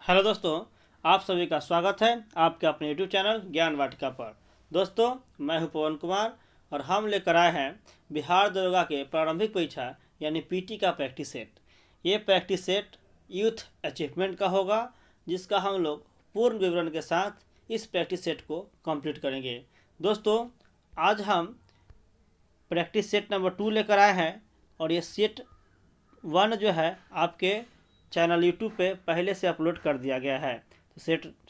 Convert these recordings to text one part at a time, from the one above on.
Hello दोस्तों, आप सभी का स्वागत है आपके अपने यूट्यूब चैनल ज्ञान वाटिका पर। दोस्तों, मैं हूं पवन कुमार और हम लेकर आए हैं बिहार दरोगा के प्रारंभिक परीक्षा यानी पीटी का प्रैक्टिस सेट। ये प्रैक्टिस सेट यूथ अचीवमेंट का होगा, जिसका हम लोग पूर्ण विवरण के साथ इस प्रैक्टिस सेट को कंप्लीट करेंगे। दोस्तों, आज हम प्रैक्टिस सेट नंबर 2 लेकर आए हैं और ये सेट 1 जो है आपके चैनल यूट्यूब पे पहले से अपलोड कर दिया गया है। तो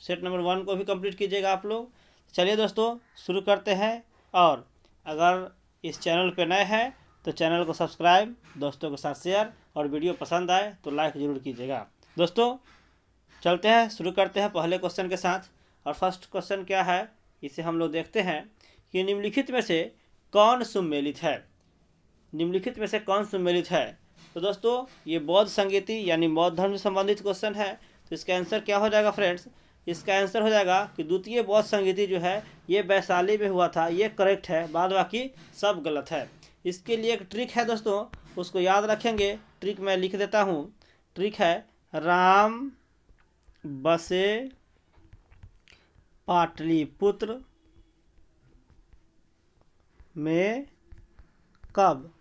सेट नंबर 1 को भी कंप्लीट कीजिएगा आप लोग। चलिए दोस्तों, शुरू करते हैं। और अगर इस चैनल पे नए हैं तो चैनल को सब्सक्राइब, दोस्तों के साथ शेयर और वीडियो पसंद आए तो लाइक ज़रूर कीजिएगा। दोस्तों, चलते हैं, शुरू करते हैं पहले क्वेश्चन के साथ। और फर्स्ट क्वेश्चन क्या है, इसे हम लोग देखते हैं कि निम्नलिखित में से कौन सुमेलित है। निम्नलिखित में से कौन सुमेलित है? तो दोस्तों, ये बौद्ध संगीति यानी बौद्ध धर्म से संबंधित क्वेश्चन है। तो इसका आंसर क्या हो जाएगा फ्रेंड्स? इसका आंसर हो जाएगा कि द्वितीय बौद्ध संगीति जो है ये वैशाली में हुआ था। ये करेक्ट है, बाद बाकी सब गलत है। इसके लिए एक ट्रिक है दोस्तों, उसको याद रखेंगे। ट्रिक मैं लिख देता हूँ। ट्रिक है, राम बसे पाटलिपुत्र में कब।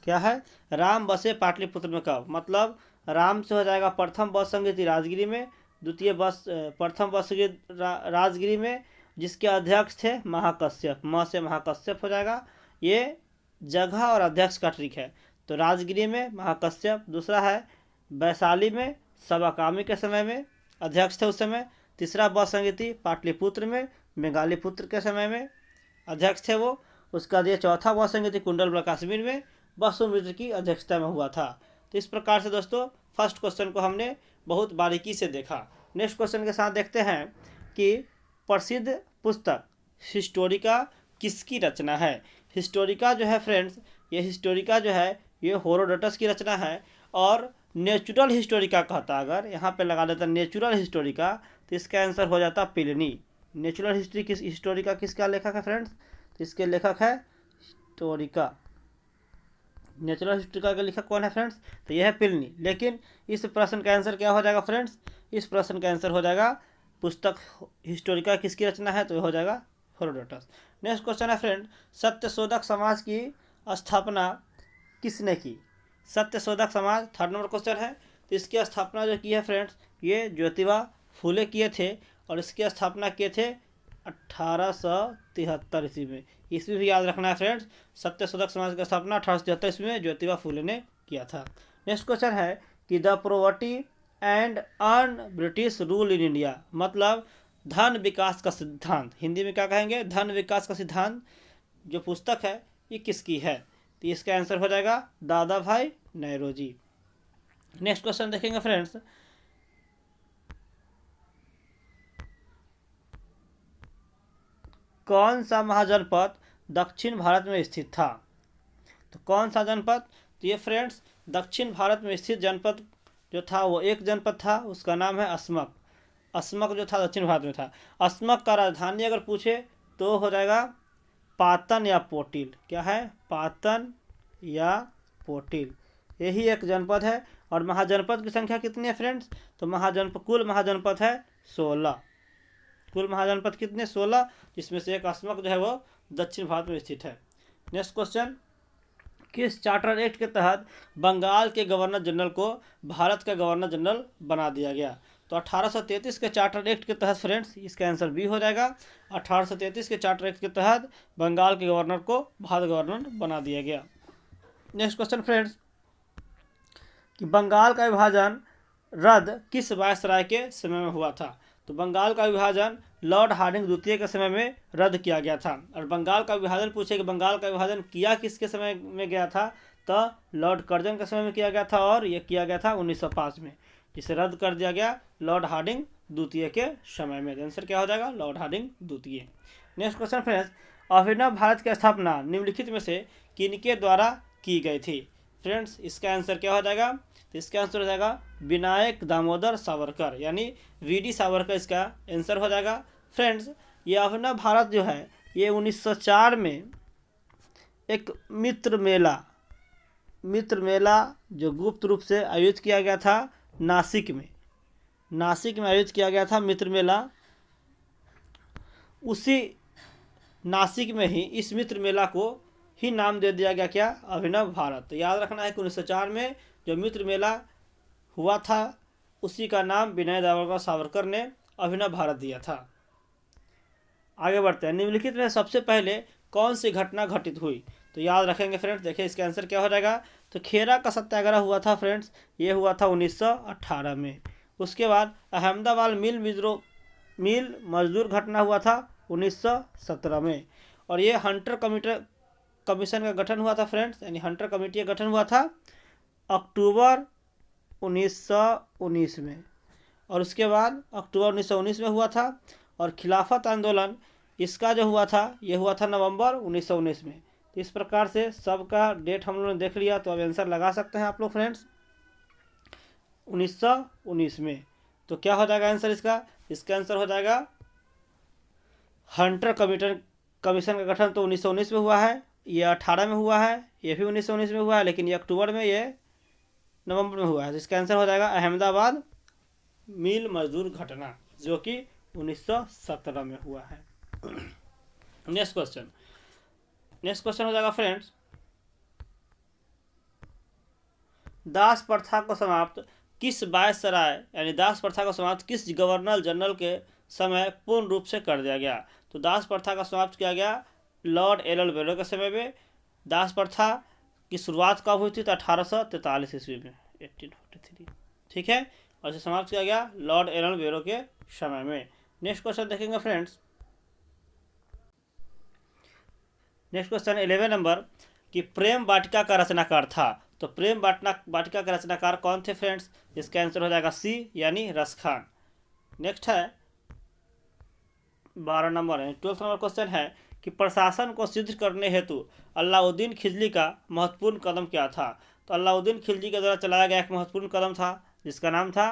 क्या है? राम बसे पाटलिपुत्र में कब, मतलब राम से हो जाएगा प्रथम बौद्ध संगीति राजगिरी में, द्वितीय प्रथम बौद्ध संगीति राजगिरी में, जिसके अध्यक्ष थे महाकश्यप। म से महाकश्यप हो जाएगा। ये जगह और अध्यक्ष का ट्रिक है। तो राजगिरी में महाकश्यप। दूसरा है वैशाली में सवाकामी के समय में अध्यक्ष थे उस समय। तीसरा बौद्ध संगीति पाटलिपुत्र में मेघालीपुत्र के समय में अध्यक्ष थे वो। उसका ये चौथा बौद्ध संगीति कुंडल कश्मीर में वसुमित्र की अध्यक्षता में हुआ था। तो इस प्रकार से दोस्तों फर्स्ट क्वेश्चन को हमने बहुत बारीकी से देखा। नेक्स्ट क्वेश्चन के साथ देखते हैं कि प्रसिद्ध पुस्तक हिस्टोरिका किसकी रचना है। हिस्टोरिका जो है फ्रेंड्स, ये हिस्टोरिका जो है ये हेरोडोटस की रचना है। और नेचुरल हिस्टोरिका कहता, अगर यहाँ पे लगा देता नेचुरल हिस्टोरिका, तो इसका आंसर हो जाता प्लिनी। नेचुरल हिस्टोरिका किसका लेखक है फ्रेंड्स? तो इसके लेखक है हिस्टोरिका। नेचुरल हिस्टोरिका का लेखक कौन है फ्रेंड्स? तो यह है प्लिनी। लेकिन इस प्रश्न का आंसर क्या हो जाएगा फ्रेंड्स? इस प्रश्न का आंसर हो जाएगा पुस्तक हिस्टोरिका किसकी रचना है, तो यह हो जाएगा हेरोडोटस। नेक्स्ट क्वेश्चन है फ्रेंड, सत्यशोधक समाज की स्थापना किसने की? Satyashodhak Samaj third number question है। तो इसकी स्थापना जो की है फ्रेंड्स, ये ज्योतिबा फूले किए थे। और इसकी स्थापना किए थे 1873 ईस्वी में। ईस्वी भी याद रखना है फ्रेंड्स। सत्यशोधक समाज की स्थापना 1873 ईस्वी में ज्योतिबा फूले ने किया था। नेक्स्ट क्वेश्चन है कि the poverty and un British rule in India, मतलब धन विकास का सिद्धांत, हिंदी में क्या कहेंगे, धन विकास का सिद्धांत, जो पुस्तक है ये किसकी है? तो इसका आंसर हो जाएगा दादा भाई नौरोजी। नेक्स्ट क्वेश्चन देखेंगे फ्रेंड्स, कौन सा महाजनपद दक्षिण भारत में स्थित था? तो कौन सा जनपद? तो ये फ्रेंड्स दक्षिण भारत में स्थित जनपद जो था वो एक जनपद था, उसका नाम है अस्मक। अस्मक जो था दक्षिण भारत में था। अस्मक का राजधानी अगर पूछे तो हो जाएगा पातन या पोटिल। क्या है? पातन या पोटिल। यही एक जनपद है। और महाजनपद की संख्या कितनी है फ्रेंड्स? तो कुल महाजनपद है 16। कुल महाजनपद कितने? 16, जिसमें से एक अस्मक जो है वो दक्षिण भारत में स्थित है। नेक्स्ट क्वेश्चन, किस चार्टर एक्ट के तहत बंगाल के गवर्नर जनरल को भारत का गवर्नर जनरल बना दिया गया? तो 1833 के चार्टर एक्ट के तहत फ्रेंड्स, इसका आंसर बी हो जाएगा। 1833 के चार्टर एक्ट के तहत बंगाल के गवर्नर को भारत गवर्नर बना दिया गया। नेक्स्ट क्वेश्चन फ्रेंड्स, कि बंगाल का विभाजन रद्द किस वायसराय के समय में हुआ था? तो बंगाल का विभाजन लॉर्ड हार्डिंग द्वितीय के समय में रद्द किया गया था। और बंगाल का विभाजन पूछे कि बंगाल का विभाजन किया किसके समय में गया था? तो लॉर्ड कर्जन के समय में किया गया था, और यह किया गया था 1905 में, जिसे रद्द कर दिया गया लॉर्ड हार्डिंग द्वितीय के समय में। आंसर क्या हो जाएगा? लॉर्ड हार्डिंग द्वितीय। नेक्स्ट क्वेश्चन फ्रेंड्स, अभिनव भारत की स्थापना निम्नलिखित में से किनके द्वारा की गई थी? फ्रेंड्स, इसका आंसर क्या हो जाएगा? तो इसका आंसर हो जाएगा विनायक दामोदर सावरकर, यानी वीडी सावरकर इसका आंसर हो जाएगा। फ्रेंड्स, ये अभिनव भारत जो है ये 1904 में एक मित्र मेला जो गुप्त रूप से आयोजित किया गया था नासिक में। नासिक में आयोजित किया गया था मित्र मेला, उसी नासिक में ही इस मित्र मेला को ही नाम दे दिया गया क्या, अभिनव भारत। तो याद रखना है कि 1904 में जो मित्र मेला हुआ था उसी का नाम विनय दामोदर सावरकर ने अभिनव भारत दिया था। आगे बढ़ते हैं। निम्नलिखित में सबसे पहले कौन सी घटना घटित हुई, तो याद रखेंगे फ्रेंड्स। देखिए इसका आंसर क्या हो जाएगा। तो खेरा का सत्याग्रह हुआ था फ्रेंड्स, ये हुआ था 1918 में। उसके बाद अहमदाबाद मिल मजदूर घटना हुआ था 1917 में। और ये हंटर कमीशन का गठन हुआ था फ्रेंड्स, यानी हंटर कमेटी का गठन हुआ था अक्टूबर 1919 में। और उसके बाद अक्टूबर 1919 में हुआ था। और खिलाफत आंदोलन इसका जो हुआ था ये हुआ था नवंबर 1919 में। तो इस प्रकार से सबका डेट हम लोगों ने देख लिया, तो अब आंसर लगा सकते हैं आप लोग फ्रेंड्स 1919 में। तो क्या हो जाएगा आंसर इसका आंसर हो जाएगा हंटर कमीशन का गठन तो 1919 में हुआ है, ये 18 में हुआ है, ये भी 1919 में हुआ है, लेकिन ये अक्टूबर में, ये नवंबर में हुआ है। तो इसका आंसर हो जाएगा अहमदाबाद मिल मजदूर घटना, जो कि 1917 में हुआ है। नेक्स्ट क्वेश्चन हो जाएगा फ्रेंड्स, दास प्रथा को समाप्त किस वायसराय यानी दास प्रथा को समाप्त किस गवर्नर जनरल के समय पूर्ण रूप से कर दिया गया। तो दास प्रथा का समाप्त किया गया लॉर्ड एलन बेरो के समय में। दास प्रथा की शुरुआत कब हुई थी, तो 1843 ईस्वी में, 1843, ठीक है। और इसे समाप्त किया गया लॉर्ड एलन बेरो के समय में। नेक्स्ट क्वेश्चन देखेंगे फ्रेंड्स। नेक्स्ट क्वेश्चन 11 नंबर कि प्रेम वाटिका का रचनाकार था। तो प्रेम वाटिका का रचनाकार कौन थे फ्रेंड्स, इसका आंसर हो जाएगा सी यानी रस खान। नेक्स्ट है 12 नंबर है 12th नंबर क्वेश्चन है कि प्रशासन को सिद्ध करने हेतु अलाउद्दीन खिलजी का महत्वपूर्ण कदम क्या था। तो अलाउद्दीन खिलजी के द्वारा चलाया गया एक महत्वपूर्ण कदम था जिसका नाम था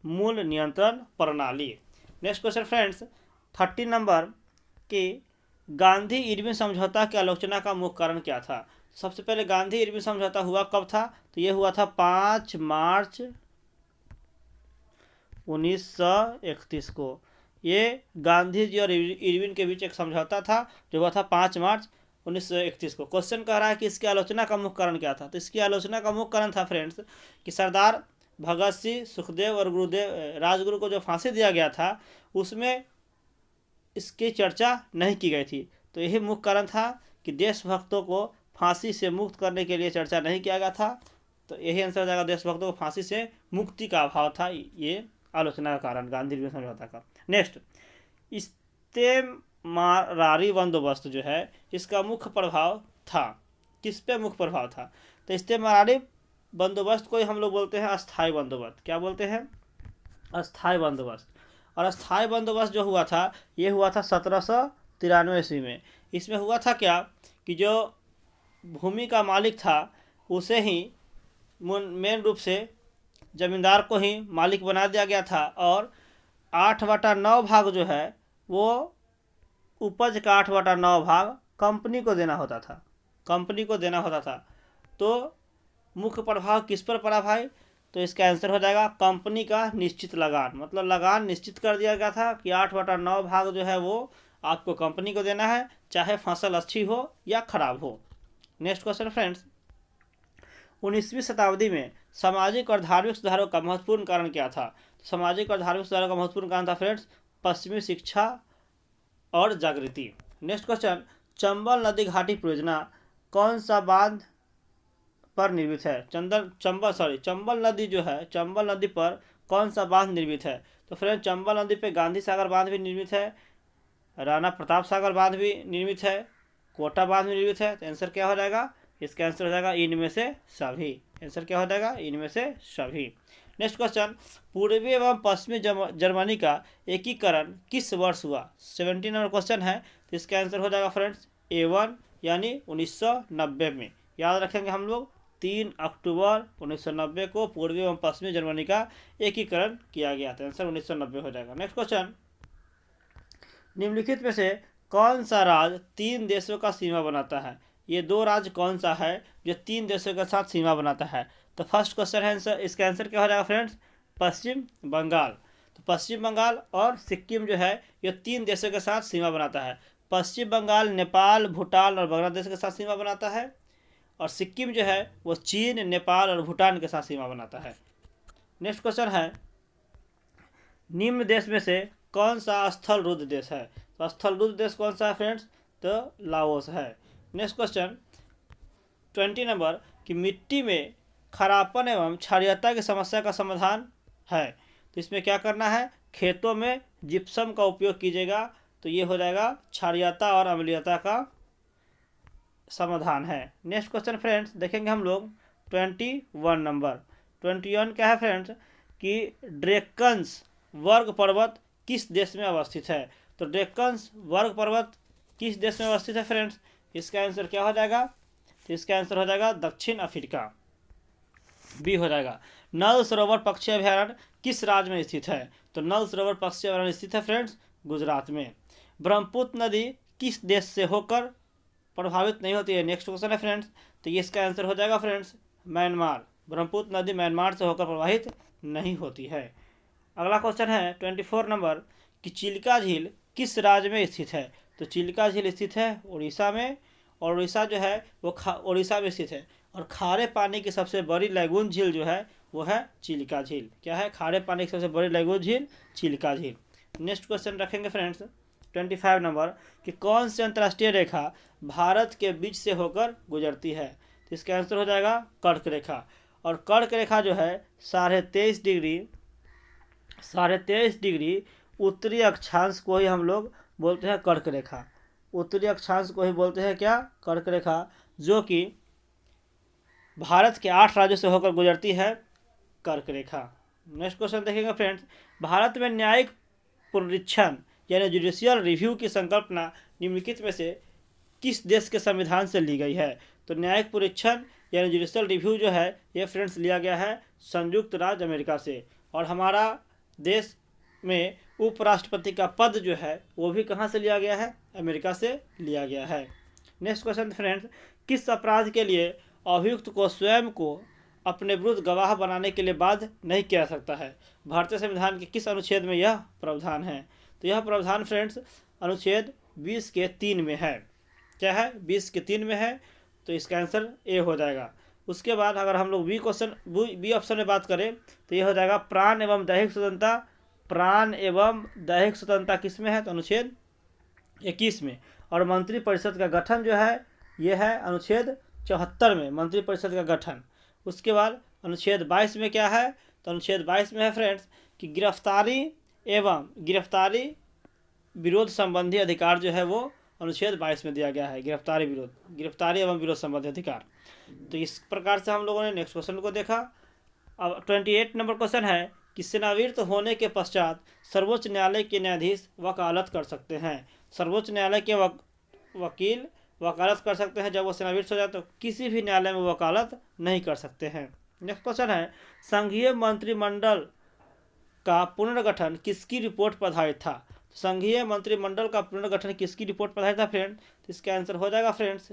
मूल नियंत्रण प्रणाली। नेक्स्ट क्वेश्चन फ्रेंड्स 13 नंबर कि गांधी इरविन समझौता की आलोचना का मुख्य कारण क्या था। सबसे पहले गांधी इरविन समझौता हुआ कब था, तो ये हुआ था 5 मार्च 1931 को। ये गांधी जी और इरविन के बीच एक समझौता था जो हुआ था 5 मार्च 1931 को। क्वेश्चन कह रहा है कि इसकी आलोचना का मुख्य कारण क्या था। तो इसकी आलोचना का मुख्य कारण था फ्रेंड्स कि सरदार भगत सिंह, सुखदेव और राजगुरु को जो फांसी दिया गया था उसमें इसकी चर्चा नहीं की गई थी। तो यही मुख्य कारण था कि देशभक्तों को फांसी से मुक्त करने के लिए चर्चा नहीं किया गया था। तो यही आंसर हो जाएगा, देशभक्तों को फांसी से मुक्ति का अभाव था ये आलोचना का कारण गांधी इरविन समझौता का। नेक्स्ट इस्तेमारी बंदोबस्त जो है इसका मुख्य प्रभाव था, किस पे मुख्य प्रभाव था। तो इस्तेमारी बंदोबस्त को हम लोग बोलते हैं अस्थाई बंदोबस्त। क्या बोलते हैं, अस्थाई बंदोबस्त। और अस्थाई बंदोबस्त जो हुआ था ये हुआ था 1793 ईस्वी में। इसमें हुआ था क्या कि जो भूमि का मालिक था उसे ही मेन रूप से जमींदार को ही मालिक बना दिया गया था। और 8/9 भाग जो है वो उपज का 8/9 भाग कंपनी को देना होता था। तो मुख्य प्रभाव किस पर पड़ा भाई, तो इसका आंसर हो जाएगा कंपनी का निश्चित लगान। मतलब लगान निश्चित कर दिया गया था कि 8/9 भाग जो है वो आपको कंपनी को देना है, चाहे फसल अच्छी हो या खराब हो। नेक्स्ट क्वेश्चन फ्रेंड्स 19वीं शताब्दी में सामाजिक और धार्मिक सुधारों का महत्वपूर्ण कारण क्या था। सामाजिक और धार्मिक सुधारों का महत्वपूर्ण कारण था फ्रेंड्स पश्चिमी शिक्षा और जागृति। नेक्स्ट क्वेश्चन चंबल नदी घाटी परियोजना कौन सा बांध पर निर्मित है। चंबल नदी जो है, चंबल नदी पर कौन सा बांध निर्मित है। तो फ्रेंड चंबल नदी पे गांधी सागर बांध भी निर्मित है, राणा प्रताप सागर बांध भी निर्मित है, कोटा बांध भी निर्मित है। तो आंसर क्या हो जाएगा, इसका आंसर हो जाएगा इनमें से सभी। आंसर क्या हो जाएगा, इनमें से सभी। नेक्स्ट क्वेश्चन पूर्वी एवं पश्चिमी जर्मनी का एकीकरण किस वर्ष हुआ। 17 नंबर क्वेश्चन है। तो इसका आंसर हो जाएगा फ्रेंड्स A1 यानी 1990 में। याद रखेंगे हम लोग 3 अक्टूबर 1990 को पूर्वी एवं पश्चिमी जर्मनी का एकीकरण किया गया था। आंसर 1990 हो जाएगा। नेक्स्ट क्वेश्चन निम्नलिखित में से कौन सा राज्य 3 देशों का सीमा बनाता है। ये 2 राज्य कौन सा है जो 3 देशों के साथ सीमा बनाता है। तो फर्स्ट क्वेश्चन है आंसर, इसका आंसर क्या हो जाएगा फ्रेंड्स, पश्चिम बंगाल। तो पश्चिम बंगाल और सिक्किम जो है ये 3 देशों के साथ सीमा बनाता है। पश्चिम बंगाल नेपाल, भूटान और बांग्लादेश के साथ सीमा बनाता है, और सिक्किम जो है वो चीन, नेपाल और भूटान के साथ सीमा बनाता है। नेक्स्ट क्वेश्चन है, निम्न देश में से कौन सा स्थल रुद्ध देश है? तो स्थल रुद्ध देश कौन सा है फ्रेंड्स? तो लाओस है। नेक्स्ट क्वेश्चन 20 नंबर, कि मिट्टी में खरापन एवं क्षारीयता की समस्या का समाधान है, तो इसमें क्या करना है? खेतों में जिप्सम का उपयोग कीजिएगा, तो ये हो जाएगा क्षारीयता और अम्लीयता का समाधान है। नेक्स्ट क्वेश्चन फ्रेंड्स देखेंगे हम लोग 21 नंबर। 21 क्या है फ्रेंड्स? कि डेक्कन्स वर्ग पर्वत किस देश में अवस्थित है? तो डेक्कन्स वर्ग पर्वत किस देश में अवस्थित है फ्रेंड्स? इसका आंसर क्या हो जाएगा? तो इसका आंसर हो जाएगा दक्षिण अफ्रीका, बी हो जाएगा। नल सरोवर पक्षी अभयारण्य किस राज्य में स्थित है? तो नल सरोवर पक्षी अभयारण्य स्थित है फ्रेंड्स गुजरात में। ब्रह्मपुत्र नदी किस देश से होकर प्रभावित नहीं होती है? नेक्स्ट क्वेश्चन है फ्रेंड्स, तो ये इसका आंसर हो जाएगा फ्रेंड्स म्यांमार। ब्रह्मपुत्र नदी म्यांमार से होकर प्रवाहित नहीं होती है। अगला क्वेश्चन है 24 नंबर, कि चिल्का झील किस राज्य में स्थित है? तो चिल्का झील स्थित है उड़ीसा में, और उड़ीसा जो है वो उड़ीसा में स्थित है, और खारे पानी की सबसे बड़ी लैगून झील जो है वो है चिल्का झील। क्या है? खारे पानी की सबसे बड़ी लैगून झील चिल्का झील। नेक्स्ट क्वेश्चन रखेंगे फ्रेंड्स 25 नंबर, कि कौन सी अंतर्राष्ट्रीय रेखा भारत के बीच से होकर गुजरती है? तो इसका आंसर हो जाएगा कर्क रेखा। और कर्क रेखा जो है 23.5 डिग्री उत्तरी अक्षांश को ही हम लोग बोलते हैं कर्क रेखा। उत्तरी अक्षांश को ही बोलते हैं क्या? कर्क रेखा, जो कि भारत के 8 राज्यों से होकर गुजरती है कर्क रेखा। नेक्स्ट क्वेश्चन देखेंगे फ्रेंड्स, भारत में न्यायिक पुनरीक्षण यानी जुडिशियल रिव्यू की संकल्पना निम्नलिखित में से किस देश के संविधान से ली गई है? तो न्यायिक पुनरीक्षण यानी जुडिशियल रिव्यू जो है ये फ्रेंड्स लिया गया है संयुक्त राज्य अमेरिका से। और हमारा देश में उपराष्ट्रपति का पद जो है वो भी कहाँ से लिया गया है? अमेरिका से लिया गया है। नेक्स्ट क्वेश्चन फ्रेंड्स, किस अपराध के लिए अभियुक्त को स्वयं को अपने विरुद्ध गवाह बनाने के लिए बाध्य नहीं किया जा सकता है? भारतीय संविधान के किस अनुच्छेद में यह प्रावधान है? तो यह प्रावधान फ्रेंड्स अनुच्छेद 20 के 3 में है। क्या है? 20 के 3 में है, तो इसका आंसर ए हो जाएगा। उसके बाद अगर हम लोग बी ऑप्शन में बात करें तो यह हो जाएगा प्राण एवं दैहिक स्वतंत्रता। प्राण एवं दैहिक स्वतंत्रता किस में है? तो अनुच्छेद 21 में। और मंत्रिपरिषद का गठन जो है ये है अनुच्छेद 74 में, मंत्रिपरिषद का गठन। उसके बाद अनुच्छेद 22 में क्या है? तो अनुच्छेद 22 में है फ्रेंड्स कि गिरफ्तारी विरोध संबंधी अधिकार जो है वो अनुच्छेद 22 में दिया गया है। गिरफ्तारी एवं विरोध संबंधी अधिकार। तो इस प्रकार से हम लोगों ने नेक्स्ट क्वेश्चन को देखा। अब 28 नंबर क्वेश्चन है कि सेवानिवृत्त होने के पश्चात सर्वोच्च न्यायालय के न्यायाधीश वकालत कर सकते हैं। सर्वोच्च न्यायालय के वकील वकालत कर सकते हैं। जब वो सेवानिवृत्त हो जाए तो किसी भी न्यायालय में वकालत नहीं कर सकते हैं। नेक्स्ट क्वेश्चन है, संघीय मंत्रिमंडल का पुनर्गठन किसकी रिपोर्ट पर आधारित था? संघीय मंत्रिमंडल का पुनर्गठन किसकी रिपोर्ट पर आधारित था फ्रेंड? तो इसका आंसर हो जाएगा फ्रेंड्स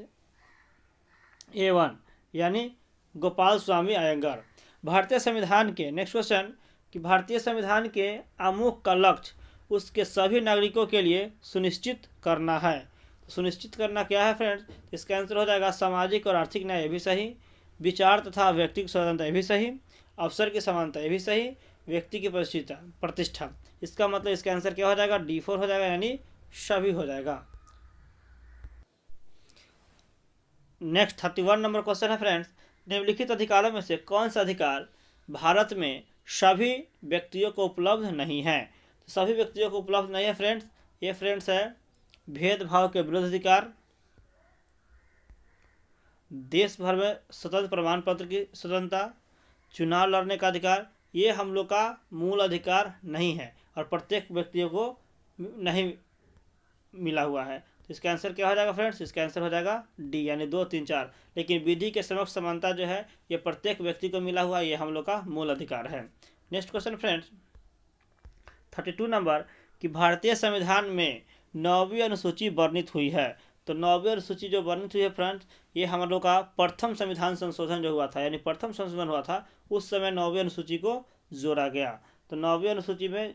A1 यानी गोपाल स्वामी अयंगार। भारतीय संविधान के नेक्स्ट क्वेश्चन कि भारतीय संविधान के आमुख का लक्ष्य उसके सभी नागरिकों के लिए सुनिश्चित करना है। तो सुनिश्चित करना क्या है फ्रेंड्स? इसका आंसर हो जाएगा सामाजिक और आर्थिक न्याय, ये भी सही। विचार तथा व्यक्तिगत स्वतंत्रता, ये भी सही। अवसर की समानता, ये भी सही। व्यक्ति की प्रतिष्ठा, इसका मतलब इसका आंसर क्या हो जाएगा? D4 हो जाएगा, यानी सभी हो जाएगा। नेक्स्ट 31 नंबर क्वेश्चन है फ्रेंड्स, निम्नलिखित अधिकारों में से कौन सा अधिकार भारत में सभी व्यक्तियों को उपलब्ध नहीं है? तो सभी व्यक्तियों को उपलब्ध नहीं है फ्रेंड्स, ये फ्रेंड्स है भेदभाव के विरुद्ध अधिकार, देश भर में स्वतंत्र प्रमाण पत्र की स्वतंत्रता, चुनाव लड़ने का अधिकार, ये हम लोग का मूल अधिकार नहीं है और प्रत्येक व्यक्तियों को नहीं मिला हुआ है। तो इसका आंसर क्या हो जाएगा फ्रेंड्स? इसका आंसर हो जाएगा डी यानी 2, 3, 4। लेकिन विधि के समक्ष समानता जो है ये प्रत्येक व्यक्ति को मिला हुआ, ये हम लोग का मूल अधिकार है। नेक्स्ट क्वेश्चन फ्रेंड्स 32 नंबर कि भारतीय संविधान में 9वीं अनुसूची वर्णित हुई है। तो 9वीं अनुसूची जो वर्णित हुई है फ्रेंड्स, ये हम लोग का प्रथम संविधान संशोधन जो हुआ था, यानी प्रथम संशोधन हुआ था उस समय 9वीं अनुसूची को जोड़ा गया। तो 9वीं अनुसूची में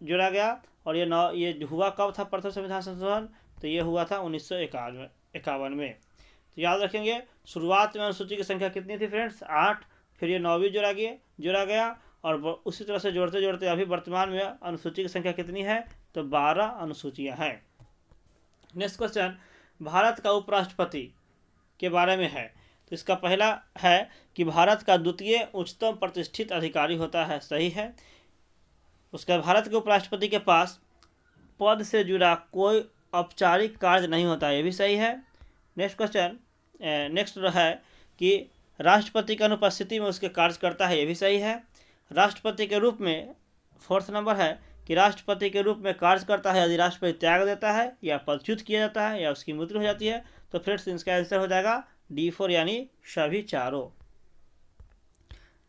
जोड़ा गया। और ये हुआ कब था प्रथम संविधान संशोधन? तो ये हुआ था 1951 में। तो याद रखेंगे, शुरुआत में अनुसूची की संख्या कितनी थी फ्रेंड्स? 8। फिर ये 9वीं जोड़ा गया और उसी तरह से जोड़ते जोड़ते अभी वर्तमान में अनुसूची की संख्या कितनी है? तो 12 अनुसूचियां हैं। नेक्स्ट क्वेश्चन, भारत का उपराष्ट्रपति के बारे में है। तो इसका पहला है कि भारत का द्वितीय उच्चतम प्रतिष्ठित अधिकारी होता है, सही है। उसका भारत के उपराष्ट्रपति के पास पद से जुड़ा कोई औपचारिक कार्य नहीं होता, ये भी सही है। नेक्स्ट क्वेश्चन, नेक्स्ट है कि राष्ट्रपति की अनुपस्थिति में उसके कार्य करता है, ये भी सही है। राष्ट्रपति के रूप में 4th नंबर है कि राष्ट्रपति के रूप में कार्य करता है यदि राष्ट्रपति त्याग देता है या पदच्युत किया जाता है या उसकी मृत्यु हो जाती है। तो फ्रेंड्स इसका आंसर हो जाएगा D4 यानी सभी चारों।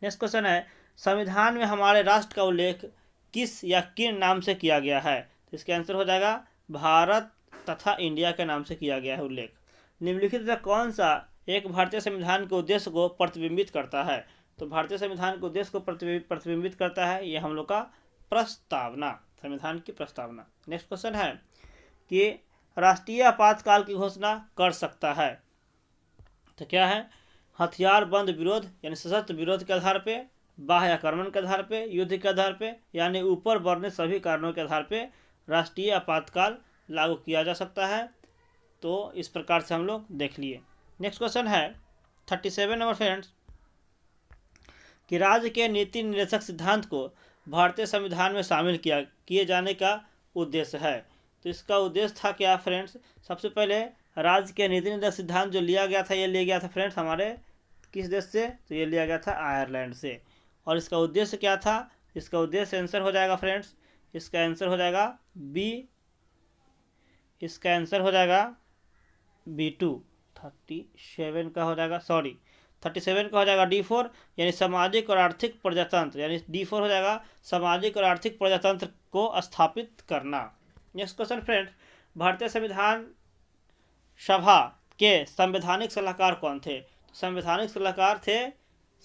नेक्स्ट क्वेश्चन है, संविधान में हमारे राष्ट्र का उल्लेख किस या किन नाम से किया गया है? तो इसका आंसर हो जाएगा भारत तथा इंडिया के नाम से किया गया है उल्लेख। निम्नलिखित में कौन सा एक भारतीय संविधान के उद्देश्य को प्रतिबिंबित करता है? तो भारतीय संविधान के उद्देश्य को प्रतिबिंबित करता है ये हम लोग का प्रस्तावना, संविधान की प्रस्तावना। नेक्स्ट क्वेश्चन है कि राष्ट्रीय आपातकाल की घोषणा कर सकता है। तो क्या है? हथियार बंद विरोध यानी सशस्त्र विरोध के आधार पे, बाह्य आक्रमण के आधार पे, युद्ध के आधार पे, यानी ऊपर वर्णित सभी कारणों के आधार पे राष्ट्रीय आपातकाल लागू किया जा सकता है। तो इस प्रकार से हम लोग देख लिए। नेक्स्ट क्वेश्चन है 37 नंबर फ्रेंड्स, कि राज्य के नीति निर्देशक सिद्धांत को भारतीय संविधान में शामिल किए जाने का उद्देश्य है। तो इसका उद्देश्य था क्या फ्रेंड्स? सबसे पहले राज्य के नीति निर्देशक सिद्धांत जो लिया गया था, ये लिया गया था फ्रेंड्स हमारे किस देश से? तो ये लिया गया था आयरलैंड से। और इसका उद्देश्य क्या था? इसका उद्देश्य आंसर हो जाएगा फ्रेंड्स, इसका आंसर हो जाएगा बी, इसका आंसर हो जाएगा B2। 37 का हो जाएगा, सॉरी 37 का हो जाएगा D4 यानी सामाजिक और आर्थिक प्रजातंत्र, यानी D4 हो जाएगा सामाजिक और आर्थिक प्रजातंत्र को स्थापित करना। नेक्स्ट क्वेश्चन फ्रेंड्स, भारतीय संविधान सभा के संवैधानिक सलाहकार कौन थे? तो संवैधानिक सलाहकार थे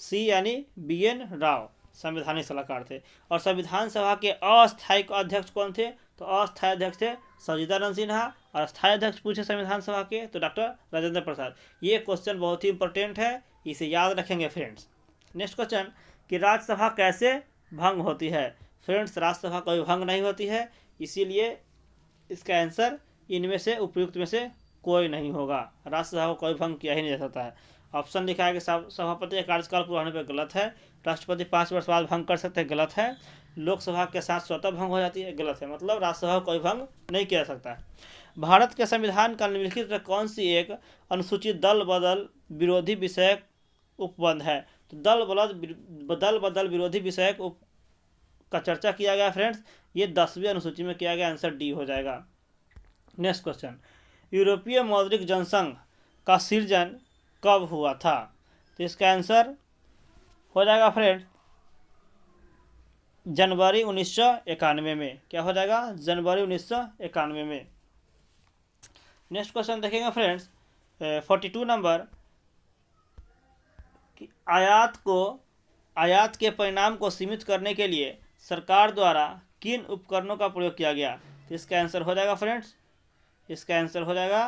C यानी BN राव, संवैधानिक सलाहकार थे। और संविधान सभा के अस्थायी अध्यक्ष कौन थे? तो अस्थायी अध्यक्ष थे सच्चिदानंद सिन्हा। और स्थायी अध्यक्ष पूछे संविधान सभा के तो डॉक्टर राजेंद्र प्रसाद। ये क्वेश्चन बहुत ही इंपॉर्टेंट है, इसे याद रखेंगे फ्रेंड्स। नेक्स्ट क्वेश्चन, कि राज्यसभा कैसे भंग होती है? फ्रेंड्स राज्यसभा कोई भंग नहीं होती है, इसीलिए इसका आंसर इनमें से उपयुक्त में से कोई नहीं होगा। राज्यसभा को कोई भंग किया ही नहीं जा सकता है। ऑप्शन लिखा है कि सभापति का कार्यकाल पूरा होने पर गलत है। राष्ट्रपति 5 वर्ष बाद भंग कर सकते हैं, गलत है। लोकसभा के साथ स्वतः भंग हो जाती है, गलत है। मतलब राज्यसभा को कोई भंग नहीं किया जा सकता है। भारत के संविधान का निम्नलिखित में कौन सी एक अनुसूचित दल बदल विरोधी विषयक उपबंध है? तो दल बदल विरोधी विषयक का चर्चा किया गया फ्रेंड्स, ये 10वीं अनुसूची में किया गया। आंसर D हो जाएगा। नेक्स्ट क्वेश्चन, यूरोपीय मौद्रिक जनसंघ का सृजन कब हुआ था? तो इसका आंसर हो जाएगा फ्रेंड्स जनवरी 1991 में। क्या हो जाएगा? जनवरी 1991 में। नेक्स्ट क्वेश्चन देखेंगे फ्रेंड्स 42 नंबर, कि आयात के परिणाम को सीमित करने के लिए सरकार द्वारा किन उपकरणों का प्रयोग किया गया? तो इसका आंसर हो जाएगा फ्रेंड्स, इसका आंसर हो जाएगा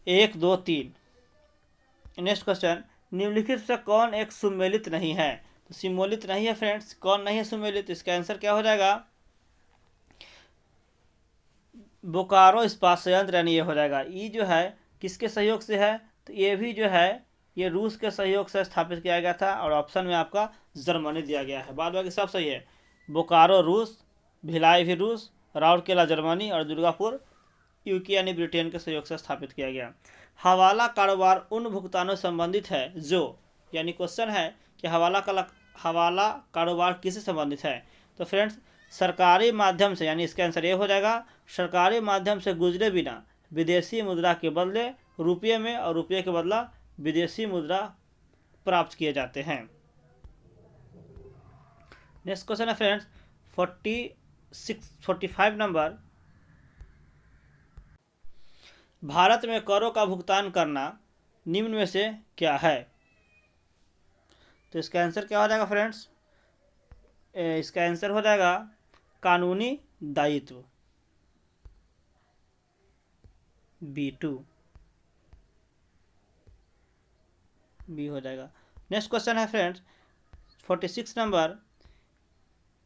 1, 2, 3। नेक्स्ट क्वेश्चन, निम्नलिखित से कौन एक सुमेलित नहीं है? तो सुमेलित नहीं है फ्रेंड्स, कौन नहीं है सुमेलित? इसका आंसर क्या हो जाएगा? बोकारो इस्पात संयंत्र, यानी ये हो जाएगा। ये जो है किसके सहयोग से है? तो ये भी जो है ये रूस के सहयोग से स्थापित किया गया था। और ऑप्शन में आपका जर्मनी दिया गया है, बाद बाकी सब सही है। बोकारो रूस, भिलाई भी रूस, राउरकेला जर्मनी और दुर्गापुर यूके यानी ब्रिटेन के सहयोग से स्थापित किया गया। हवाला कारोबार उन भुगतानों से संबंधित है जो, यानी क्वेश्चन है कि हवाला कारोबार किससे संबंधित है? तो फ्रेंड्स सरकारी माध्यम से, यानी इसका आंसर ये हो जाएगा सरकारी माध्यम से गुजरे बिना विदेशी मुद्रा के बदले रुपये में और रुपये के बदला विदेशी मुद्रा प्राप्त किए जाते हैं। नेक्स्ट क्वेश्चन है फ्रेंड्स 45 नंबर, भारत में करों का भुगतान करना निम्न में से क्या है? तो इसका आंसर क्या हो जाएगा फ्रेंड्स? इसका आंसर हो जाएगा कानूनी दायित्व, B2 बी हो जाएगा। नेक्स्ट क्वेश्चन है फ्रेंड्स 46 नंबर,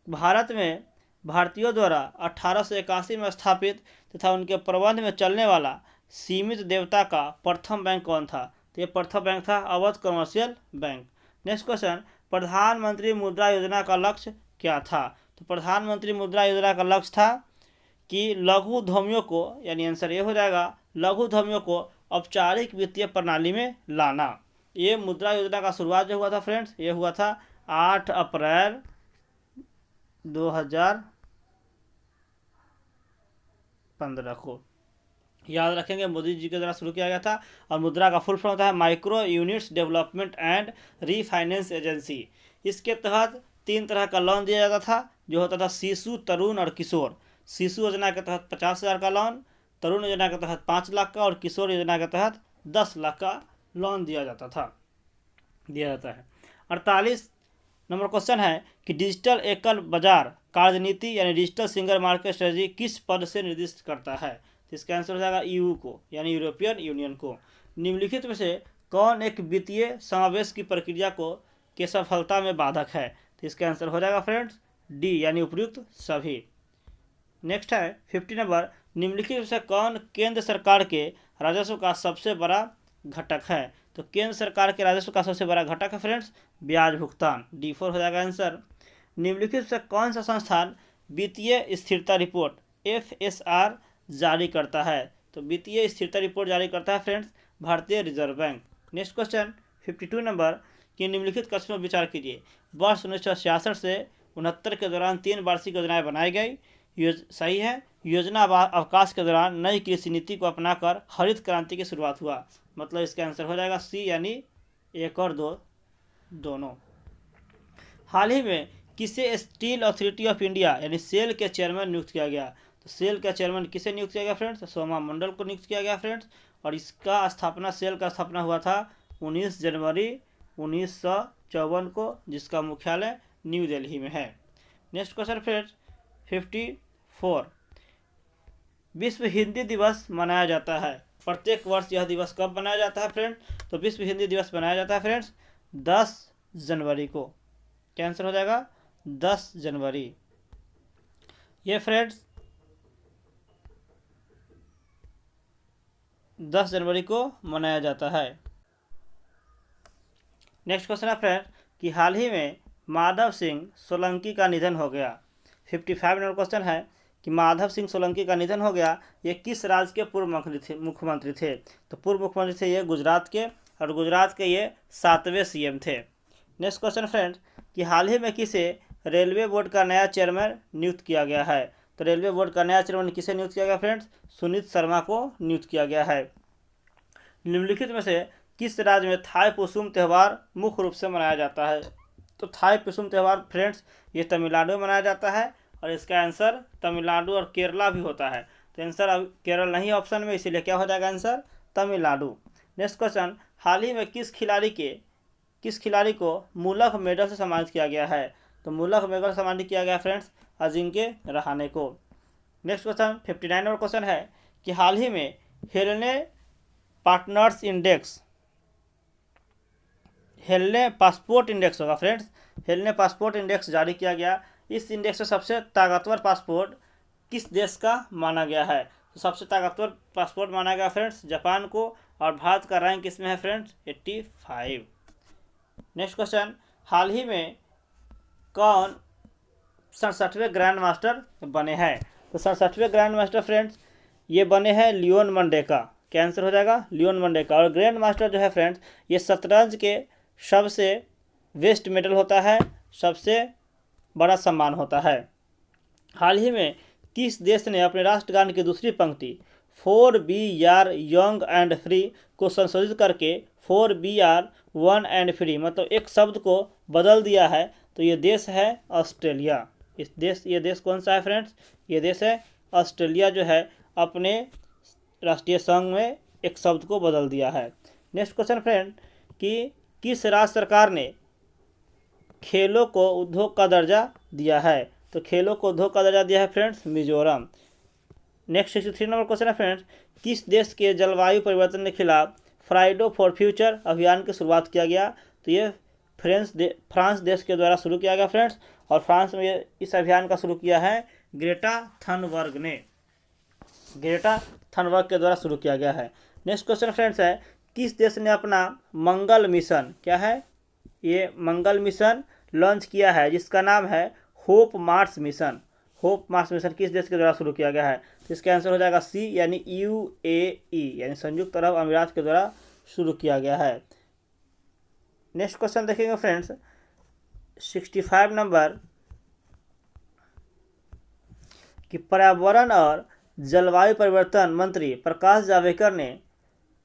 भारत में भारतीयों द्वारा 1881 में स्थापित तथा उनके प्रबंध में चलने वाला सीमित देयता का प्रथम बैंक कौन था? तो ये प्रथम बैंक था Awadh commercial bank. Next question, प्रधानमंत्री मुद्रा योजना का लक्ष्य क्या था? तो प्रधानमंत्री मुद्रा योजना का लक्ष्य था कि लघु उद्यमियों को, यानी आंसर ये हो जाएगा, लघु उद्यमियों को औपचारिक वित्तीय प्रणाली में लाना। ये मुद्रा योजना का शुरुआत जो हुआ था फ्रेंड्स, ये हुआ था 8 अप्रैल 2015 को। याद रखेंगे मोदी जी के द्वारा शुरू किया गया था। और मुद्रा का फुल फॉर्म होता है micro units development and refinance agency. इसके तहत 3 तरह का लोन दिया जाता था, जो होता था शिशु, तरुण और किशोर। शिशु योजना के तहत 50,000 का लोन, तरुण योजना के तहत 5 लाख का और किशोर योजना के तहत 10 लाख का लोन दिया जाता है। 48 नंबर क्वेश्चन है कि डिजिटल एकल बाजार कार्यनीति यानी डिजिटल सिंगल मार्केट स्ट्रेटजी किस पद से निर्दिष्ट करता है? तो इसका आंसर हो जाएगा EU को, यानी यूरोपियन यूनियन को। निम्नलिखित में से कौन एक वित्तीय समावेश की प्रक्रिया के सफलता में बाधक है? तो इसका आंसर हो जाएगा फ्रेंड्स D, यानी उपयुक्त सभी। नेक्स्ट है 50 नंबर, निम्नलिखित में से कौन केंद्र सरकार के राजस्व का सबसे बड़ा घटक है? तो केंद्र सरकार के राजस्व का सबसे बड़ा घटक है फ्रेंड्स ब्याज भुगतान, D4 हो जाएगा आंसर। निम्नलिखित से कौन सा संस्थान वित्तीय स्थिरता रिपोर्ट FSR जारी करता है? तो वित्तीय स्थिरता रिपोर्ट जारी करता है फ्रेंड्स भारतीय reserve bank. Next question 52 number कि निम्नलिखित कथन पर विचार कीजिए। वर्ष 1966 से 69 के दौरान 3 वार्षिक योजनाएं बनाई गई। सही है। योजना अवकाश के दौरान नई कृषि नीति को अपनाकर हरित क्रांति की शुरुआत हुआ। मतलब इसका आंसर हो जाएगा C, यानी 1 और 2 दोनों। हाल ही में किसे स्टील अथॉरिटी ऑफ इंडिया यानी सेल के चेयरमैन नियुक्त किया गया? तो सेल का चेयरमैन किसे नियुक्त किया गया फ्रेंड्स? सोमा मंडल को नियुक्त किया गया फ्रेंड्स। और इसका स्थापना, सेल का स्थापना हुआ था 19 जनवरी 1954 को, जिसका मुख्यालय न्यू दिल्ली में है। नेक्स्ट क्वेश्चन फ्रेंड्स 54, विश्व हिंदी दिवस मनाया जाता है। प्रत्येक वर्ष यह दिवस कब मनाया जाता है फ्रेंड्स? तो विश्व हिंदी दिवस मनाया जाता है फ्रेंड्स 10 जनवरी को। क्या आंसर हो जाएगा? 10 जनवरी। ये फ्रेंड्स 10 जनवरी को मनाया जाता है। नेक्स्ट क्वेश्चन है फ्रेंड्स कि हाल ही में माधव सिंह सोलंकी का निधन हो गया। 55 नंबर क्वेश्चन है कि माधव सिंह सोलंकी का निधन हो गया, ये किस राज्य के पूर्व मुख्यमंत्री थे? तो पूर्व मुख्यमंत्री थे ये गुजरात के, और गुजरात के ये 7वें CM थे। नेक्स्ट क्वेश्चन फ्रेंड्स कि हाल ही में किसे रेलवे बोर्ड का नया चेयरमैन नियुक्त किया गया है? तो रेलवे बोर्ड का नया चेयरमैन किसे नियुक्त किया गया फ्रेंड्स? सुनीत शर्मा को नियुक्त किया गया है। निम्नलिखित में से किस राज्य में थाई पुसुम त्यौहार मुख्य रूप से मनाया जाता है? तो थाई पुसुम त्यौहार फ्रेंड्स ये तमिलनाडु में मनाया जाता है, और इसका आंसर तमिलनाडु और केरला भी होता है। तो आंसर अब केरल नहीं ऑप्शन में, इसीलिए क्या हो जाएगा आंसर? तमिलनाडु। नेक्स्ट क्वेश्चन, हाल ही में किस खिलाड़ी को मुल्क मेडल से सम्मानित किया गया है? तो मुल्क मेडल से सम्मानित किया गया फ्रेंड्स अजिंक्य रहाणे को। नेक्स्ट क्वेश्चन 59 नंबर क्वेश्चन है कि हाल ही में हेलने पासपोर्ट इंडेक्स होगा फ्रेंड्स, हेलने पासपोर्ट इंडेक्स जारी किया गया। इस इंडेक्स में सबसे ताकतवर पासपोर्ट किस देश का माना गया है? तो सबसे ताकतवर पासपोर्ट माना गया फ्रेंड्स जापान को, और भारत का रैंक इसमें है फ्रेंड्स 85। नेक्स्ट क्वेश्चन, हाल ही में कौन 67वें ग्रैंड मास्टर बने हैं? तो 67वें ग्रैंड मास्टर फ्रेंड्स ये बने हैं लियोन मंडेका। क्या आंसर हो जाएगा? लियोन मंडेका। और ग्रैंड मास्टर जो है फ्रेंड्स ये शतरंज के सबसे वेस्ट मेडल होता है, सबसे बड़ा सम्मान होता है। हाल ही में किस देश ने अपने राष्ट्रगान की दूसरी पंक्ति 4BR यंग एंड फ्री को संशोधित करके 4BR 1 एंड फ्री, मतलब एक शब्द को बदल दिया है? तो ये देश है ऑस्ट्रेलिया। ये देश कौन सा है फ्रेंड्स? ये देश है ऑस्ट्रेलिया, जो है अपने राष्ट्रीय संघ में एक शब्द को बदल दिया है। नेक्स्ट क्वेश्चन फ्रेंड कि किस राज्य सरकार ने खेलों को उद्योग का दर्जा दिया है? तो खेलों को धो का दर्जा दिया है friends Mizoram. Next 63 number question है फ्रेंड्स, किस देश के जलवायु परिवर्तन के खिलाफ फ्राइडो फॉर फ्यूचर अभियान की शुरुआत किया गया? तो ये फ्रांस देश के द्वारा शुरू किया गया फ्रेंड्स, और फ्रांस में इस अभियान का शुरू किया है ग्रेटा थनबर्ग ने। ग्रेटा थनबर्ग के द्वारा शुरू किया गया है। नेक्स्ट क्वेश्चन फ्रेंड्स है, किस देश ने अपना मंगल मिशन, क्या है ये मंगल मिशन लॉन्च किया है जिसका नाम है hope Mars mission? Hope Mars mission किस देश के द्वारा शुरू किया गया है? तो इसका आंसर हो जाएगा सी, यानी यूएई, यानी संयुक्त अरब अमीरात के द्वारा शुरू किया गया है। नेक्स्ट क्वेश्चन देखेंगे फ्रेंड्स 65 नंबर, कि पर्यावरण और जलवायु परिवर्तन मंत्री प्रकाश जावड़ेकर ने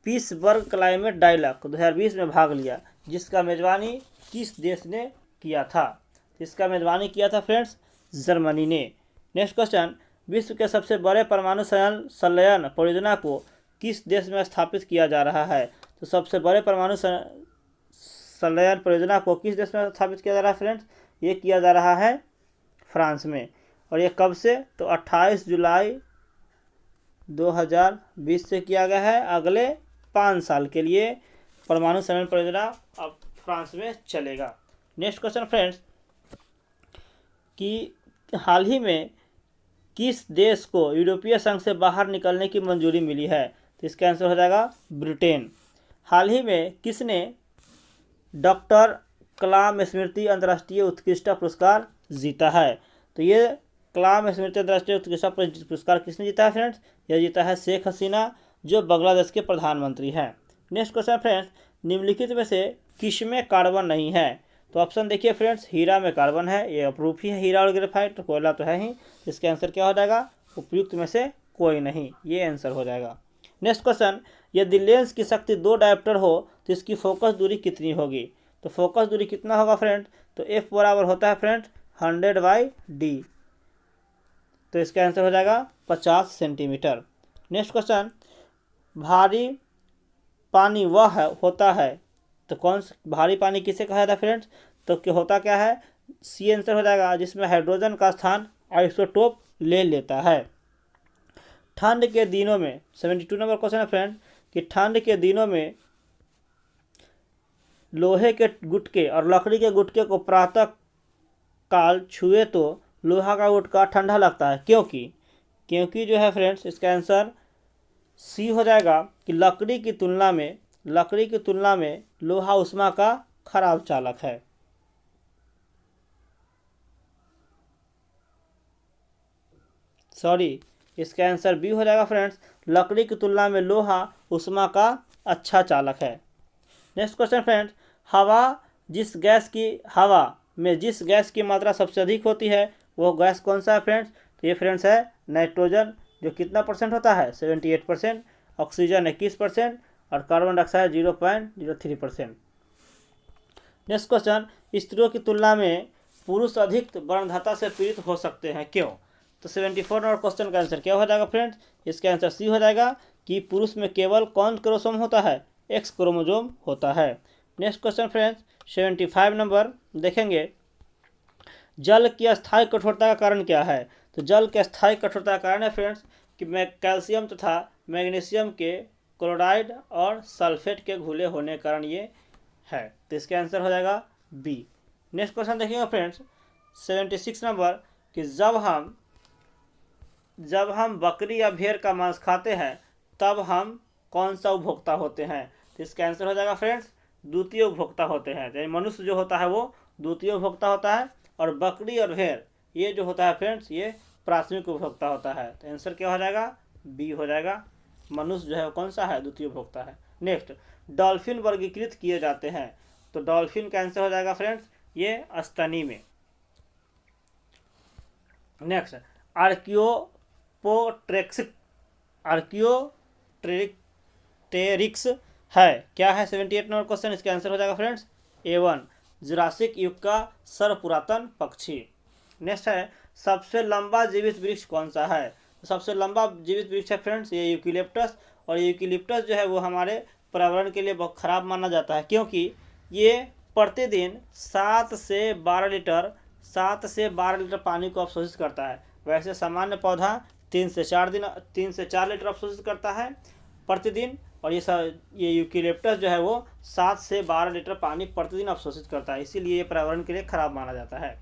पीसबर्ग क्लाइमेट डायलॉग 2020 में भाग लिया, जिसका मेजबानी किस देश ने किया था? इसका मेजबानी किया था फ्रेंड्स जर्मनी ने। नेक्स्ट क्वेश्चन, विश्व के सबसे बड़े परमाणु संलयन परियोजना को किस देश में स्थापित किया जा रहा है? तो सबसे बड़े परमाणु संलयन परियोजना को किस देश में स्थापित किया जा रहा है फ्रेंड्स? ये किया जा रहा है फ्रांस में। और ये कब से? तो 28 जुलाई 2020 से किया गया है। अगले 5 साल के लिए परमाणु संलयन परियोजना अब फ्रांस में चलेगा। नेक्स्ट क्वेश्चन फ्रेंड्स, कि हाल ही में किस देश को यूरोपीय संघ से बाहर निकलने की मंजूरी मिली है? तो इसका आंसर हो जाएगा ब्रिटेन। हाल ही में किसने डॉक्टर कलाम स्मृति अंतर्राष्ट्रीय उत्कृष्टता पुरस्कार जीता है? तो ये कलाम स्मृति अंतर्राष्ट्रीय उत्कृष्टता पुरस्कार किसने जीता है फ्रेंड्स? यह जीता है शेख हसीना, जो बांग्लादेश के प्रधानमंत्री हैं। नेक्स्ट क्वेश्चन फ्रेंड्स, निम्नलिखित में से किसमें कार्बन नहीं है? तो ऑप्शन देखिए फ्रेंड्स, हीरा में कार्बन है, ये अप्रूफ ही है हीरा और ग्रेफाइट, तो कोयला तो है ही। इसका आंसर क्या हो जाएगा? उपयुक्त में से कोई नहीं, ये आंसर हो जाएगा। नेक्स्ट क्वेश्चन, यदि लेंस की शक्ति 2 डायोप्टर हो तो इसकी फोकस दूरी कितनी होगी? तो फोकस दूरी कितना होगा फ्रेंड? तो एफ बराबर होता है फ्रेंड 100/d, तो इसका आंसर हो जाएगा 50 सेंटीमीटर। नेक्स्ट क्वेश्चन, भारी पानी वह होता है, तो कौन सा भारी पानी किसे कहा जाता है फ्रेंड्स? तो क्या होता क्या है? सी आंसर हो जाएगा, जिसमें हाइड्रोजन का स्थान आइसोटोप ले लेता है। ठंड के दिनों में 72 नंबर क्वेश्चन है फ्रेंड, कि ठंड के दिनों में लोहे के गुटके और लकड़ी के गुटके को प्रातः काल छुए तो लोहा का गुटका ठंडा लगता है, क्योंकि जो है फ्रेंड्स इसका आंसर सी हो जाएगा, कि लकड़ी की तुलना में लोहा उष्मा का खराब चालक है। सॉरी, इसका आंसर बी हो जाएगा फ्रेंड्स, लकड़ी की तुलना में लोहा उष्मा का अच्छा चालक है। नेक्स्ट क्वेश्चन फ्रेंड्स, हवा में जिस गैस की मात्रा सबसे अधिक होती है वो गैस कौन सा है फ्रेंड्स? तो ये फ्रेंड्स है नाइट्रोजन, जो कितना परसेंट होता है? 78%, ऑक्सीजन 21% और कार्बन डाइऑक्साइड 0.03%। नेक्स्ट क्वेश्चन, स्त्रियों की तुलना में पुरुष अधिक वर्णधाता से पीड़ित हो सकते हैं, क्यों? तो 74 नंबर क्वेश्चन का आंसर क्या हो जाएगा फ्रेंड्स? इसका आंसर सी हो जाएगा, कि पुरुष में केवल कौन क्रोमोसोम होता है? एक्स क्रोमोसोम होता है। नेक्स्ट क्वेश्चन फ्रेंड्स 75 नंबर देखेंगे, जल की अस्थायी कठोरता का कारण क्या है? तो जल के अस्थायी कठोरता का कारण है फ्रेंड्स कि कैल्शियम तथा मैग्नीशियम के क्लोराइड और सल्फेट के घुले होने के कारण ये है, तो इसका आंसर हो जाएगा बी। नेक्स्ट क्वेश्चन देखिएगा फ्रेंड्स 76 नंबर, कि जब हम बकरी या भेड़ का मांस खाते हैं तब हम कौन सा उपभोक्ता होते हैं? तो इसका आंसर हो जाएगा फ्रेंड्स द्वितीय उपभोक्ता होते हैं। यानी मनुष्य जो होता है वो द्वितीय उपभोक्ता होता है, और बकरी और भेड़ ये जो होता है फ्रेंड्स ये प्राथमिक उपभोक्ता होता है। तो आंसर क्या हो जाएगा? बी हो जाएगा, मनुष्य जो है कौन सा है? द्वितीय उपभोक्ता है। नेक्स्ट, डॉल्फिन वर्गीकृत किए जाते हैं, तो डॉल्फिन का आंसर हो जाएगा फ्रेंड्स ये स्तनी में। नेक्स्ट, आर्कियोप्टेरिक्स है, क्या है? 78 नंबर क्वेश्चन, इसका आंसर हो जाएगा फ्रेंड्स A1, जुरासिक युग का सर्वपुरातन पक्षी। नेक्स्ट है, सबसे लंबा जीवित वृक्ष कौन सा है? सबसे लंबा जीवित वृक्ष है फ्रेंड्स ये यूकेलिप्टस, और यूकेलिप्टस जो है वो हमारे पर्यावरण के लिए बहुत खराब माना जाता है, क्योंकि ये प्रतिदिन 7 से 12 लीटर 7 से 12 लीटर पानी को अवशोषित करता है। वैसे सामान्य पौधा 3 से 4 लीटर अवशोषित करता है प्रतिदिन, और ये यूकेलिप्टस जो है वो 7 से 12 लीटर पानी प्रतिदिन अवशोषित करता है, इसीलिए ये पर्यावरण के लिए खराब माना जाता है।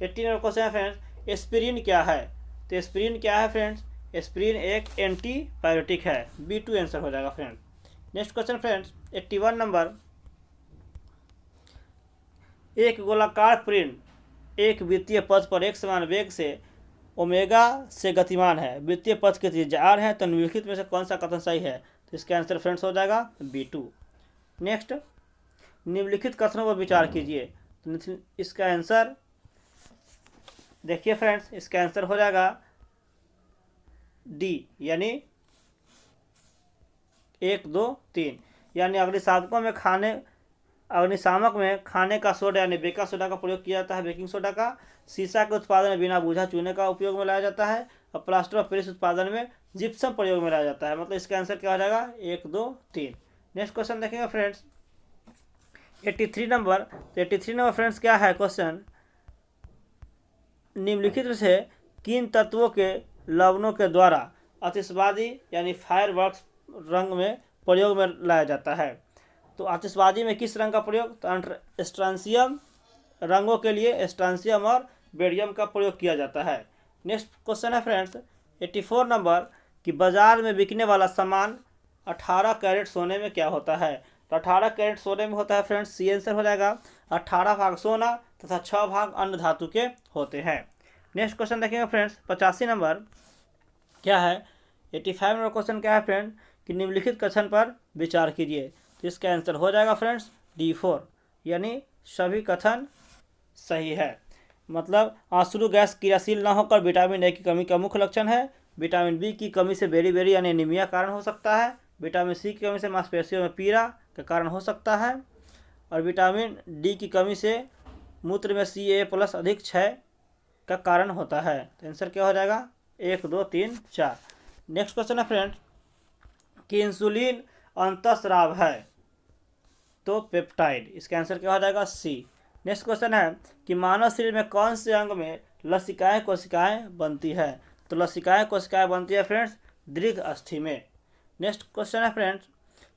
18 नंबर क्वेश्चन है फ्रेंड्स, एस्पिरिन क्या है? तो एस्पिरिन क्या है फ्रेंड्स? एस्पिरिन एक एंटीबायोटिक है। B2 आंसर हो जाएगा friends. Next question friends, 81 number, एक गोलाकार पिंड एक वृत्तीय पथ पर एक समान वेग से ओमेगा से गतिमान है, वृत्तीय पथ की त्रिज्या r है, तो निम्नलिखित में से कौन सा कथन सही है? तो इसका आंसर फ्रेंड्स हो जाएगा B2। नेक्स्ट, निम्नलिखित कथनों पर विचार कीजिए। तो इसका आंसर देखिए फ्रेंड्स, इसका आंसर हो जाएगा D, यानी 1, 2, 3। यानी अग्निशामक में खाने का सोडा यानी बेकिंग सोडा का प्रयोग किया जाता है। बेकिंग सोडा का शीशा के उत्पादन में बिना बूझा चूने का उपयोग में लाया जाता है, और प्लास्टर ऑफ पेरिस उत्पादन में जिप्सम प्रयोग में लाया जाता है। मतलब इसका आंसर क्या हो जाएगा? 1, 2, 3। नेक्स्ट क्वेश्चन देखेंगे फ्रेंड्स, 83 नंबर। तो 83 नंबर फ्रेंड्स क्या है क्वेश्चन, निम्नलिखित में से किन तत्वों के लवणों के द्वारा आतिशबाजी यानी फायरवर्क्स रंग में प्रयोग में लाया जाता है? तो आतिशबाजी में किस रंग का प्रयोग? तो स्ट्रांसियम रंगों के लिए स्ट्रांसियम और बेरियम का प्रयोग किया जाता है। नेक्स्ट क्वेश्चन है फ्रेंड्स, 84 नंबर, कि बाजार में बिकने वाला सामान 18 कैरेट सोने में क्या होता है? तो 18 कैरेट सोने में होता है फ्रेंड्स, सी आंसर हो जाएगा। 18 भाग सोना तथा 6 भाग अन्य धातु के होते हैं। नेक्स्ट क्वेश्चन देखेंगे फ्रेंड्स, 85 नंबर क्या है? 85 नंबर क्वेश्चन क्या है फ्रेंड, कि निम्नलिखित कथन पर विचार कीजिए। तो इसका आंसर हो जाएगा फ्रेंड्स D4, यानी सभी कथन सही है। मतलब आंसू गैस क्रियाशील न होकर विटामिन ए की कमी का मुख्य लक्षण है। विटामिन बी की कमी से बेरी यानी एनीमिया कारण हो सकता है। विटामिन सी की कमी से मांसपेशियों में पीड़ा का कारण हो सकता है, और विटामिन डी की कमी से मूत्र में Ca+ अधिक क्षय का कारण होता है। तो आंसर क्या हो जाएगा? 1, 2, 3, 4। नेक्स्ट क्वेश्चन है फ्रेंड, कि इंसुलिन अंतःस्राव है तो पेप्टाइड, इसका आंसर क्या हो जाएगा? C। नेक्स्ट क्वेश्चन है, कि मानव शरीर में कौन से अंग में लसिकाएं कोशिकाएं बनती है? तो लसिकाएं कोशिकाएं बनती है फ्रेंड्स दीर्घ अस्थि में। नेक्स्ट क्वेश्चन है फ्रेंड्स,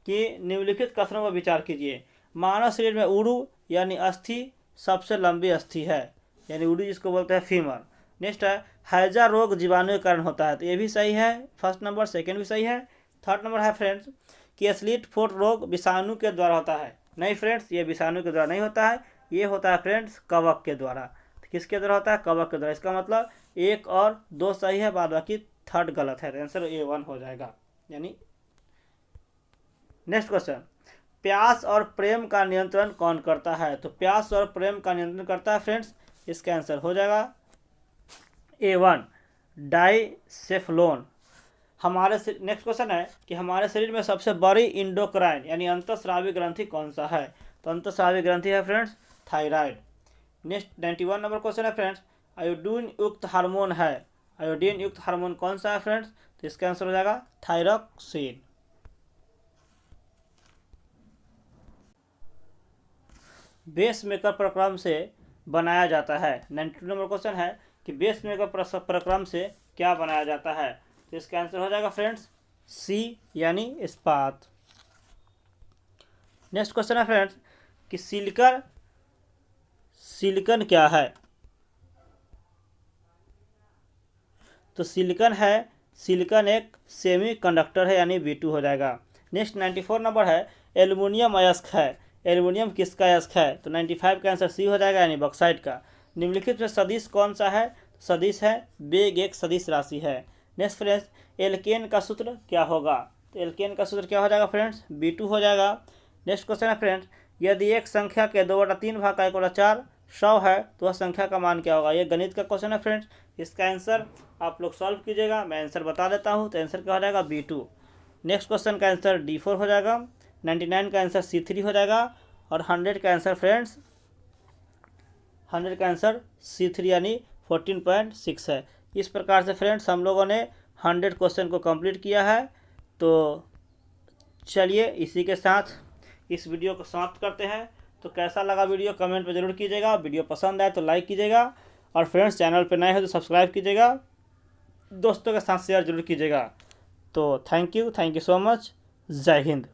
कि निम्नलिखित कथनों पर विचार कीजिए। मानव शरीर में ऊरू यानी अस्थि सबसे लंबी अस्थि है, यानी ऊरू जिसको बोलते हैं फीमर। नेक्स्ट है, हैजा रोग जीवाणु के कारण होता है, तो ये भी सही है, फर्स्ट नंबर। सेकेंड भी सही है। थर्ड नंबर है फ्रेंड्स, कि स्लिट फुट रोग विषाणु के द्वारा होता है। नहीं फ्रेंड्स, ये विषाणु के द्वारा नहीं होता है, ये होता है फ्रेंड्स कवक के द्वारा। तो किसके द्वारा होता है? कवक के द्वारा। इसका मतलब 1 और 2 सही है, बाद बाकी थर्ड गलत है, तो आंसर A1 हो जाएगा। यानी नेक्स्ट क्वेश्चन, प्यास और प्रेम का नियंत्रण कौन करता है? तो प्यास और प्रेम का नियंत्रण करता है फ्रेंड्स, इसका आंसर हो जाएगा A1 डाइसेफ्लोन। नेक्स्ट क्वेश्चन है, कि हमारे शरीर में सबसे बड़ी इंडोक्राइन यानी अंतःस्रावी ग्रंथि कौन सा है? तो अंतःस्रावी ग्रंथि है friends thyroid. Next 91 number question है फ्रेंड्स, आयोडीन युक्त हार्मोन है, आयोडीन युक्त हार्मोन कौन सा है फ्रेंड्स? तो इसका आंसर हो जाएगा थायरॉक्सिन। बेस मेकर प्रक्रम से बनाया जाता है। 92 नंबर क्वेश्चन है, कि बेस मेकर प्रक्रम से क्या बनाया जाता है? तो इसका आंसर हो जाएगा फ्रेंड्स C, यानी इस्पात। नेक्स्ट क्वेश्चन है फ्रेंड्स, कि सिलिकन क्या है? तो सिलिकन एक सेमी कंडक्टर है, यानी B2 हो जाएगा। नेक्स्ट 94 नंबर है, एल्युमिनियम अयस्क है, एल्युमिनियम किसका अयस्क है? तो 95 का आंसर C हो जाएगा, यानी बॉक्साइट का। निम्नलिखित में सदिश कौन सा है? सदिश है वेग एक सदिश राशि है। नेक्स्ट फ्रेंड्स, एल्केन का सूत्र क्या होगा? तो एल्केन का सूत्र क्या हो जाएगा फ्रेंड्स? B2 हो जाएगा। नेक्स्ट क्वेश्चन है फ्रेंड्स, यदि एक संख्या के 2/3 भाग का 1/4 100 है तो वह संख्या का मान क्या होगा? ये गणित का क्वेश्चन है फ्रेंड्स, इसका आंसर आप लोग सॉल्व कीजिएगा, मैं आंसर बता देता हूँ। तो आंसर क्या हो जाएगा? B2। नेक्स्ट क्वेश्चन का आंसर D4 हो जाएगा। 99 का आंसर C3 हो जाएगा, और 100 का आंसर फ्रेंड्स 100 का आंसर C3 यानी 14.6 है। इस प्रकार से फ्रेंड्स हम लोगों ने 100 क्वेश्चन को कंप्लीट किया है। तो चलिए इसी के साथ इस वीडियो को समाप्त करते हैं। तो कैसा लगा वीडियो कमेंट में ज़रूर कीजिएगा। वीडियो पसंद आए तो लाइक कीजिएगा, और फ्रेंड्स चैनल पर नए हो तो सब्सक्राइब कीजिएगा, दोस्तों के साथ शेयर जरूर कीजिएगा। तो थैंक यू सो मच। जय हिंद।